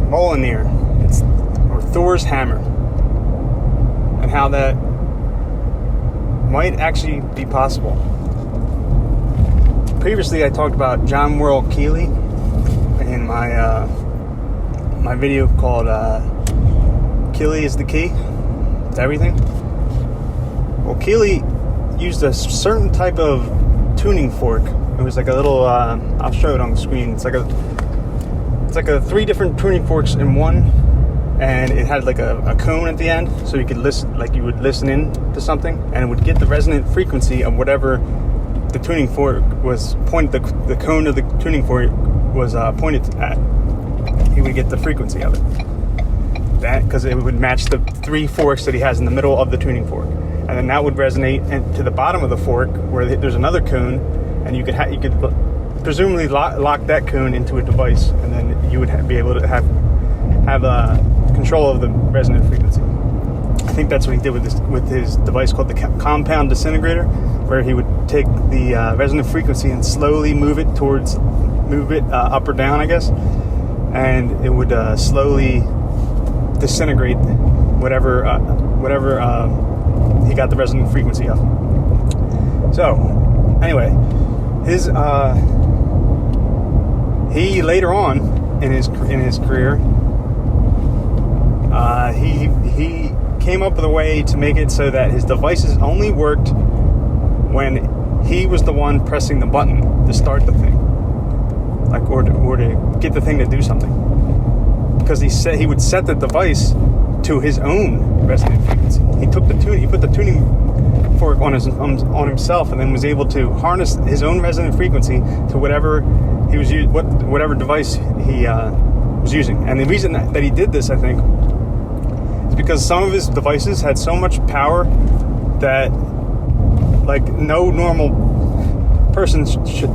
Mjolnir, or Thor's hammer, and how that might actually be possible. Previously, I talked about John Worrell Keeley in my my video called "Keeley is the Key to Everything." Well, Keeley used a certain type of tuning fork. It was like a little. I'll show it on the screen. It's like a 3 different tuning forks in one, and it had like a cone at the end, so you could listen, like you would listen in to something, and it would get the resonant frequency of whatever the tuning fork was pointed. The cone of the tuning fork was pointed at. He would get the frequency of it. That because it would match the 3 forks that he has in the middle of the tuning fork, and then that would resonate to the bottom of the fork where there's another cone, and you could presumably lock that cone into a device, and then you would be able to have control of the resonant frequency. I think that's what he did with his device called the compound disintegrator, where he would take the resonant frequency and slowly move it up or down, I guess, and it would slowly disintegrate whatever he got the resonant frequency of. So anyway, he later on in his career, he came up with a way to make it so that his devices only worked when he was the one pressing the button to start the thing, like or to get the thing to do something. Because he would set the device to his own resonant frequency. He put the tuning fork on himself, and then was able to harness his own resonant frequency to whatever he was whatever device he was using. And the reason that he did this, I think, is because some of his devices had so much power that like no normal person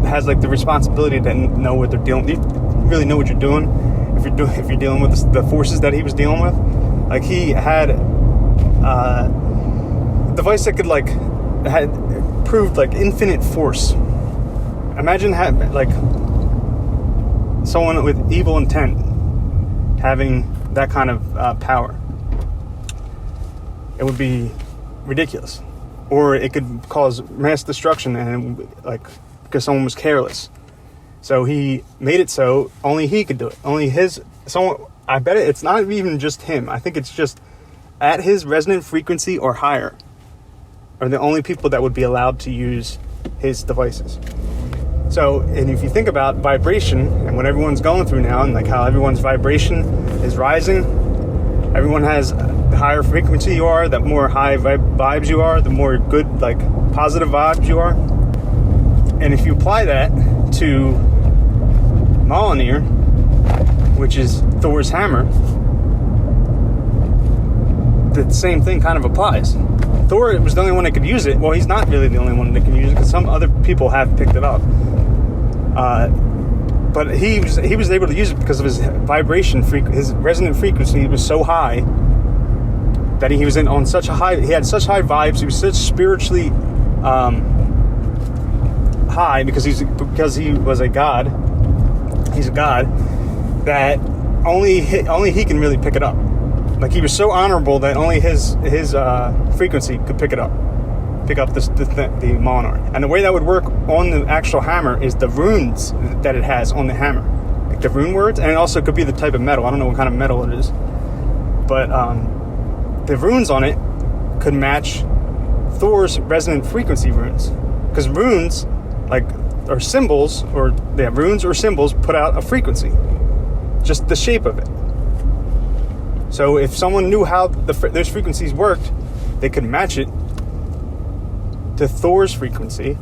has like the responsibility to know what they're dealing. You really know what you're doing if you're dealing with the forces that he was dealing with. Like he had a device that had proved like infinite force. Imagine like someone with evil intent having that kind of power. It would be ridiculous, or it could cause mass destruction, and because someone was careless. So he made it so only he could do it. I bet it's not even just him. I think it's just at his resonant frequency or higher are the only people that would be allowed to use his devices. So, and if you think about vibration and what everyone's going through now, and like how everyone's vibration is rising, everyone has the higher frequency you are, the more high vibes you are, the more good, like positive vibes you are. And if you apply that to Mjolnir, which is Thor's hammer, the same thing kind of applies. Thor was the only one that could use it. Well, he's not really the only one that can use it, because some other people have picked it up. But he was able to use it because of his vibration his resonant frequency was so high that he was on such a high. He had such high vibes. He was such spiritually high because he was a god. He's a god that only he can really pick it up. Like he was so honorable that only his frequency could pick up the Mjolnir. And the way that would work on the actual hammer is the runes that it has on the hammer, like the rune words, and it also could be the type of metal. I don't know what kind of metal it is, but the runes on it could match Thor's resonant frequency runes, because runes are symbols, runes or symbols put out a frequency, just the shape of it. So if someone knew how those frequencies worked, they could match it to Thor's frequency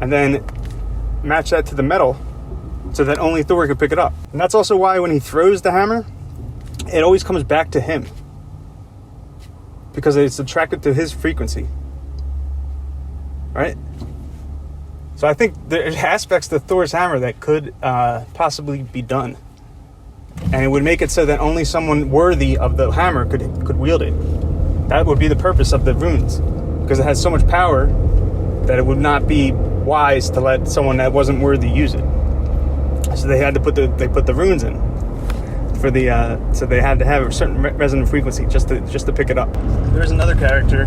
and then match that to the metal so that only Thor could pick it up. And that's also why when he throws the hammer, it always comes back to him, because it's attracted to his frequency, right? So I think there's aspects to Thor's hammer that could possibly be done. And it would make it so that only someone worthy of the hammer could wield it. That would be the purpose of the runes, because it has so much power that it would not be wise to let someone that wasn't worthy use it. So they had to put the runes in. for the so they had to have a certain resonant frequency just to pick it up. There's another character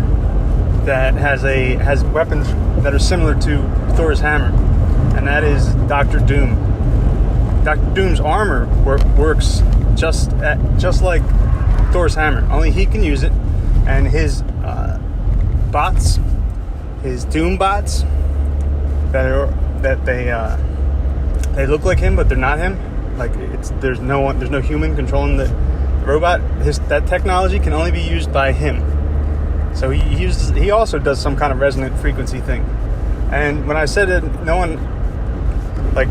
that has weapons that are similar to Thor's hammer, and that is Dr. Doom. Dr. Doom's armor works just like Thor's hammer, only he can use it, and his bots, his Doom bots, they look like him, but they're not him. Like there's no human controlling the robot. That technology can only be used by him. So he also does some kind of resonant frequency thing. And when I said it, no one, like,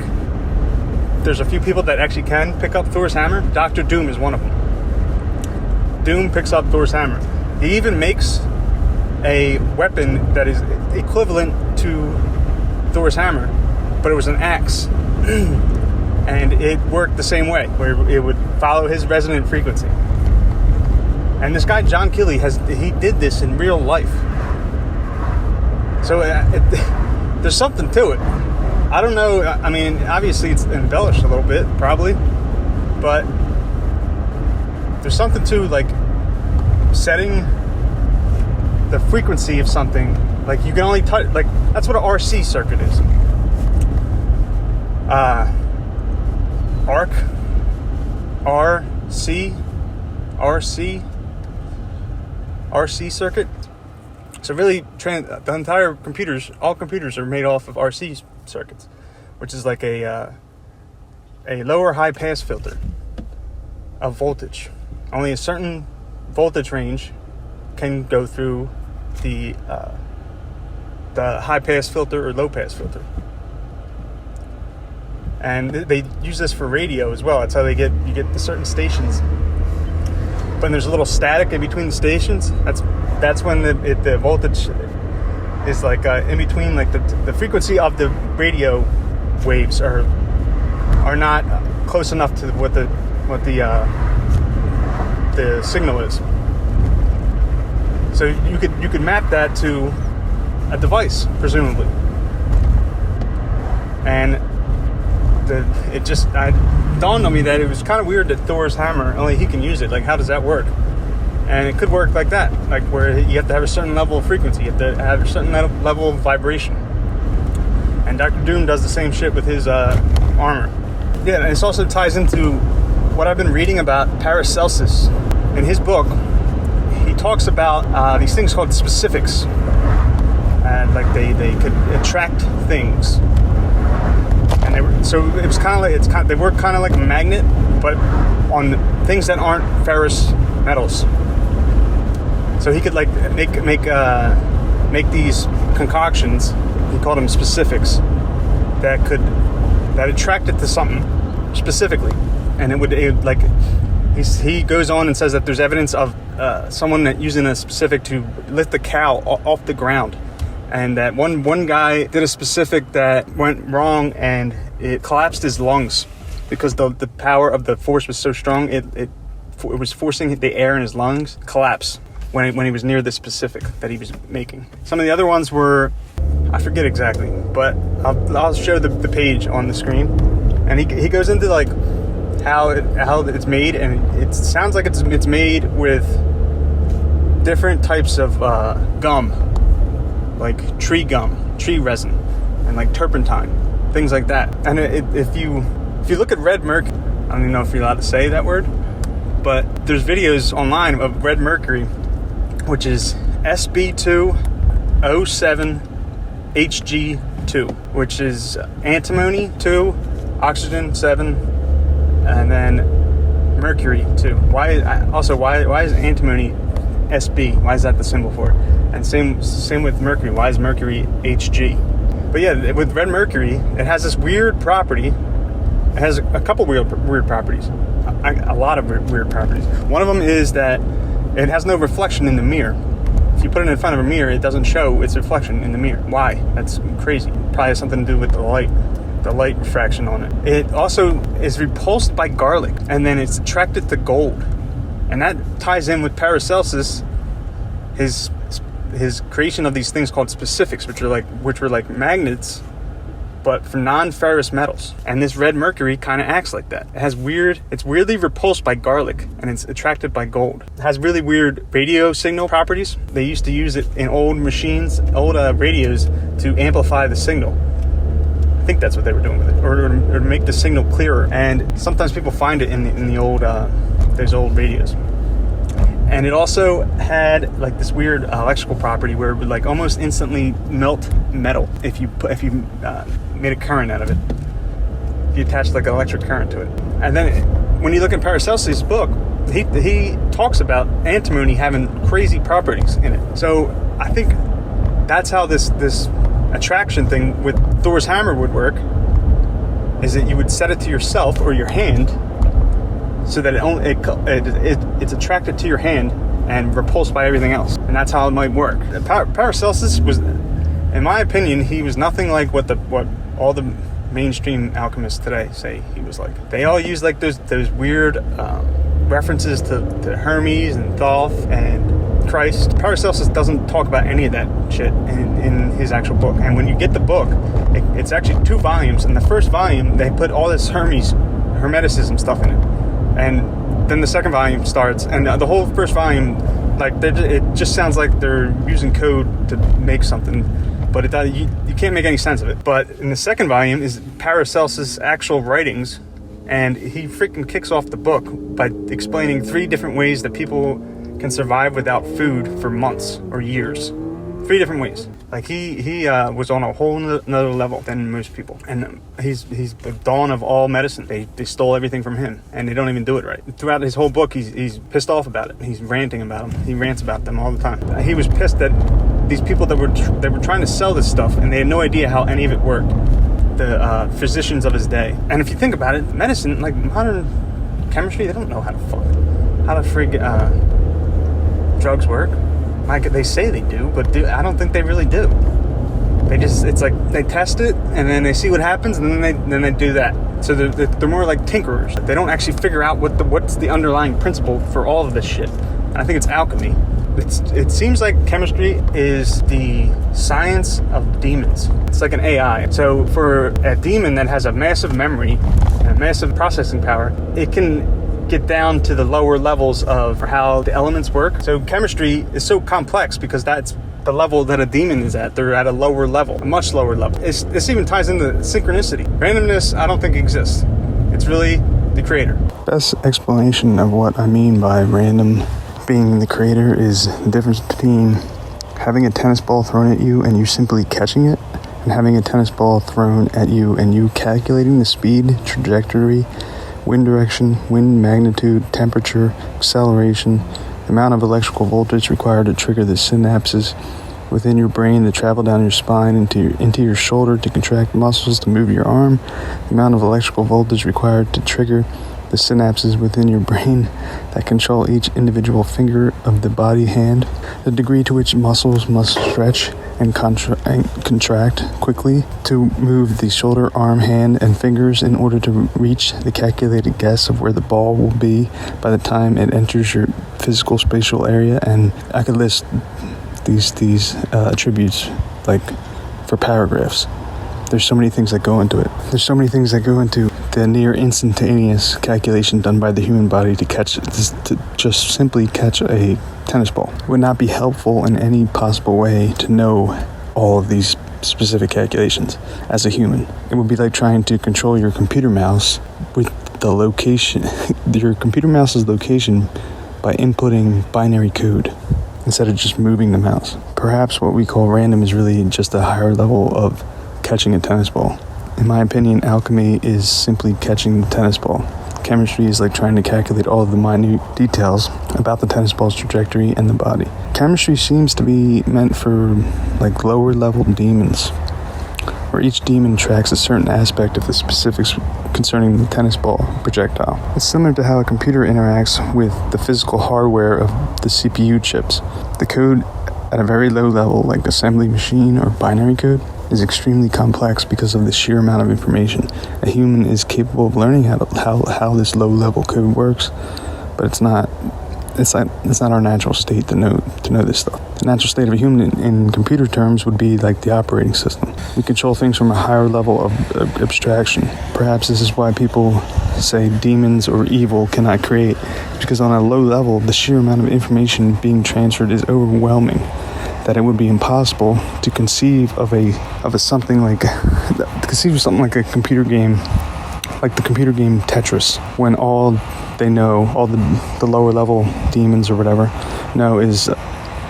there's a few people that actually can pick up Thor's hammer. Dr. Doom is one of them. Doom picks up Thor's hammer. He even makes a weapon that is equivalent to Thor's hammer, but it was an axe. And it worked the same way, where it would follow his resonant frequency. And this guy, John Kelly, he did this in real life. So there's something to it. I don't know. I mean, obviously it's embellished a little bit, probably. But there's something to, like, setting the frequency of something. Like, you can only touch, like, that's what an RC circuit is. RC circuit. So really, the entire all computers are made off of RC circuits, which is like a lower high pass filter of voltage. Only a certain voltage range can go through the high pass filter or low pass filter. And they use this for radio as well. That's how you get the certain stations. When there's a little static in between the stations, that's when the voltage is like in between, like the frequency of the radio waves are not close enough to what the signal is. So you could map that to a device, presumably, and it dawned on me that it was kind of weird that Thor's hammer, only he can use it. Like, how does that work? And it could work like that, like where you have to have a certain level of frequency, you have to have a certain level of vibration. And Dr. Doom does the same shit with his armor. Yeah, and this also ties into what I've been reading about Paracelsus. In his book, he talks about these things called specifics, and like they could attract things. And so it was kind of like they work kind of like a magnet, but on things that aren't ferrous metals. So he could like make these concoctions. He called them specifics that attracted to something specifically, and it would like he goes on and says that there's evidence of someone that using a specific to lift the cow off the ground. And that one guy did a specific that went wrong and it collapsed his lungs because the power of the force was so strong it was forcing the air in his lungs collapse when he was near the specific that he was making. Some of the other ones were, I forget exactly, but I'll show the page on the screen, and he goes into like how it's made, and it sounds like it's made with different types of gum. Like tree gum, tree resin, and like turpentine, things like that. And if you look at red mercury, I don't even know if you're allowed to say that word, but there's videos online of red mercury, which is Sb2O7Hg2, which is antimony 2, oxygen 7, and then mercury 2. Why is antimony Sb? Why is that the symbol for it? And same with mercury. Why is mercury Hg? But yeah, with red mercury, it has this weird property. It has a couple weird properties. A lot of weird properties. One of them is that it has no reflection in the mirror. If you put it in front of a mirror, it doesn't show its reflection in the mirror. Why? That's crazy. Probably has something to do with the light refraction on it. It also is repulsed by garlic, and then it's attracted to gold. And that ties in with Paracelsus, his creation of these things called specifics, which were like magnets but for non-ferrous metals. And this red mercury kind of acts like that. It's weirdly repulsed by garlic, and it's attracted by gold. It has really weird radio signal properties. They used to use it in old machines, old radios, to amplify the signal. I think that's what they were doing with it, or to make the signal clearer. And sometimes people find it in the old those old radios. And it also had like this weird electrical property where it would like almost instantly melt metal if you made a current out of it. If you attached like an electric current to it. And then when you look at Paracelsus' book, he talks about antimony having crazy properties in it. So I think that's how this attraction thing with Thor's hammer would work, is that you would set it to yourself or your hand, so that it's attracted to your hand and repulsed by everything else. And that's how it might work. Paracelsus was, in my opinion, he was nothing like what all the mainstream alchemists today say he was like. They all use like those weird references to Hermes and Thoth and Christ. Paracelsus doesn't talk about any of that shit in his actual book. And when you get the book, it's actually 2 volumes. In the first volume, they put all this Hermeticism stuff in it. And then the second volume starts, and the whole first volume, like it just sounds like they're using code to make something, but you can't make any sense of it. But in the second volume is Paracelsus' actual writings, and he freaking kicks off the book by explaining 3 different ways that people can survive without food for months or years. 3 different ways. Like he was on a whole another level than most people, and he's the dawn of all medicine. They stole everything from him, and they don't even do it right. Throughout his whole book, he's pissed off about it. He's ranting about them. He rants about them all the time. He was pissed that these people that were trying to sell this stuff, and they had no idea how any of it worked. The physicians of his day. And if you think about it, medicine, like modern chemistry, they don't know how to frig drugs work. Like they say they do, but I don't think they really do. It's like they test it and then they see what happens, and then they do that. So they're more like tinkerers. They don't actually figure out what's the underlying principle for all of this shit. And I think it's alchemy. It seems like chemistry is the science of demons. It's like an AI. So for a demon that has a massive memory and a massive processing power, it can get down to the lower levels of how the elements work. So chemistry is so complex because that's the level that a demon is at. They're at a lower level, a much lower level. This even ties into synchronicity. Randomness, I don't think exists. It's really the creator. Best explanation of what I mean by random being the creator is the difference between having a tennis ball thrown at you and you simply catching it, and having a tennis ball thrown at you and you calculating the speed, trajectory, wind direction, wind magnitude, temperature, acceleration, the amount of electrical voltage required to trigger the synapses within your brain that travel down your spine into your shoulder to contract muscles to move your arm, the amount of electrical voltage required to trigger the synapses within your brain that control each individual finger of the body hand, the degree to which muscles must stretch and contract quickly to move the shoulder, arm, hand, and fingers in order to reach the calculated guess of where the ball will be by the time it enters your physical spatial area. And I could list these attributes like for paragraphs. There's so many things that go into it. There's so many things that go into the near instantaneous calculation done by the human body to just simply catch a tennis ball. It would not be helpful in any possible way to know all of these specific calculations as a human. It would be like trying to control your computer mouse with the location, your computer mouse's location, by inputting binary code instead of just moving the mouse. Perhaps what we call random is really just a higher level of catching a tennis ball. In my opinion, alchemy is simply catching the tennis ball. Chemistry is like trying to calculate all of the minute details about the tennis ball's trajectory and the body. Chemistry seems to be meant for like lower level demons, where each demon tracks a certain aspect of the specifics concerning the tennis ball projectile. It's similar to how a computer interacts with the physical hardware of the CPU chips. The code at a very low level, like assembly machine or binary code, is extremely complex because of the sheer amount of information. A human is capable of learning how this low level code works, but it's not our natural state to know this stuff. The natural state of a human in computer terms would be like the operating system. We control things from a higher level of abstraction. Perhaps this is why people say demons or evil cannot create, because on a low level, the sheer amount of information being transferred is overwhelming, that it would be impossible to conceive of something like a computer game, like the computer game Tetris, when all they know, all the lower level demons or whatever know is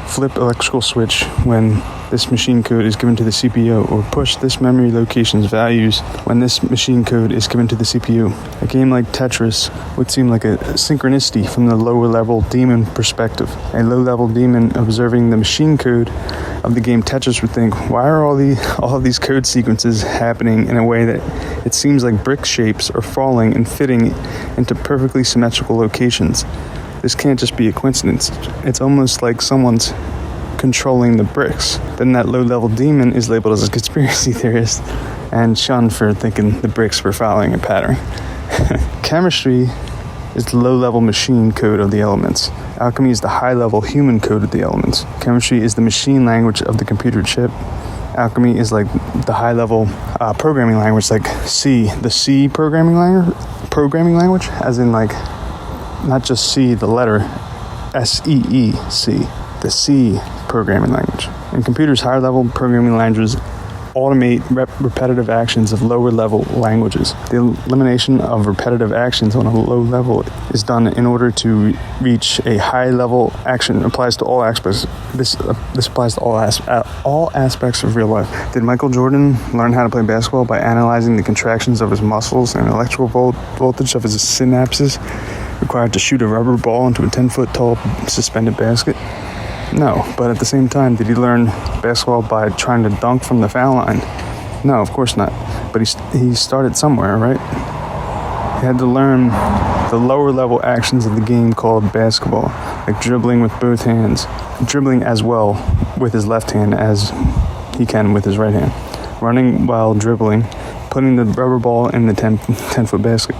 flip electrical switch when this machine code is given to the CPU, or push this memory location's values when this machine code is given to the CPU. A game like Tetris would seem like a synchronicity from the lower level demon perspective. A low level demon observing the machine code of the game Tetris would think, why are all of these code sequences happening in a way that it seems like brick shapes are falling and fitting into perfectly symmetrical locations? This can't just be a coincidence. It's almost like someone's controlling the bricks. Then that low-level demon is labeled as a conspiracy theorist and shunned for thinking the bricks were following a pattern. Chemistry is the low-level machine code of the elements. Alchemy is the high-level human code of the elements. Chemistry is the machine language of the computer chip. Alchemy is like the high-level programming language, like C, the C programming language, as in like not just C, the letter SEEC, the C programming language. In computers, higher level programming languages automate repetitive actions of lower level languages. The elimination of repetitive actions on a low level is done in order to reach a high level action. It applies to all aspects. This applies to all aspects of real life. Did Michael Jordan learn how to play basketball by analyzing the contractions of his muscles and electrical voltage of his synapses required to shoot a rubber ball into a 10-foot tall suspended basket? No, but at the same time, did he learn basketball by trying to dunk from the foul line? No, of course not. But he started somewhere, right? He had to learn the lower level actions of the game called basketball, like dribbling with both hands, dribbling as well with his left hand as he can with his right hand, running while dribbling, putting the rubber ball in the 10-foot basket.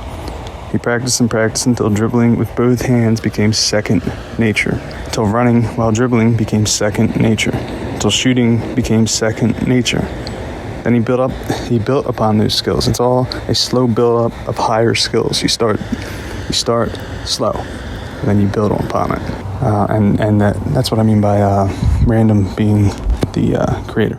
He practiced and practiced until dribbling with both hands became second nature, until running while dribbling became second nature, until shooting became second nature. Then he built upon those skills. It's all a slow build up of higher skills. You start slow, and then you build upon it. And that's what I mean by random being the creator.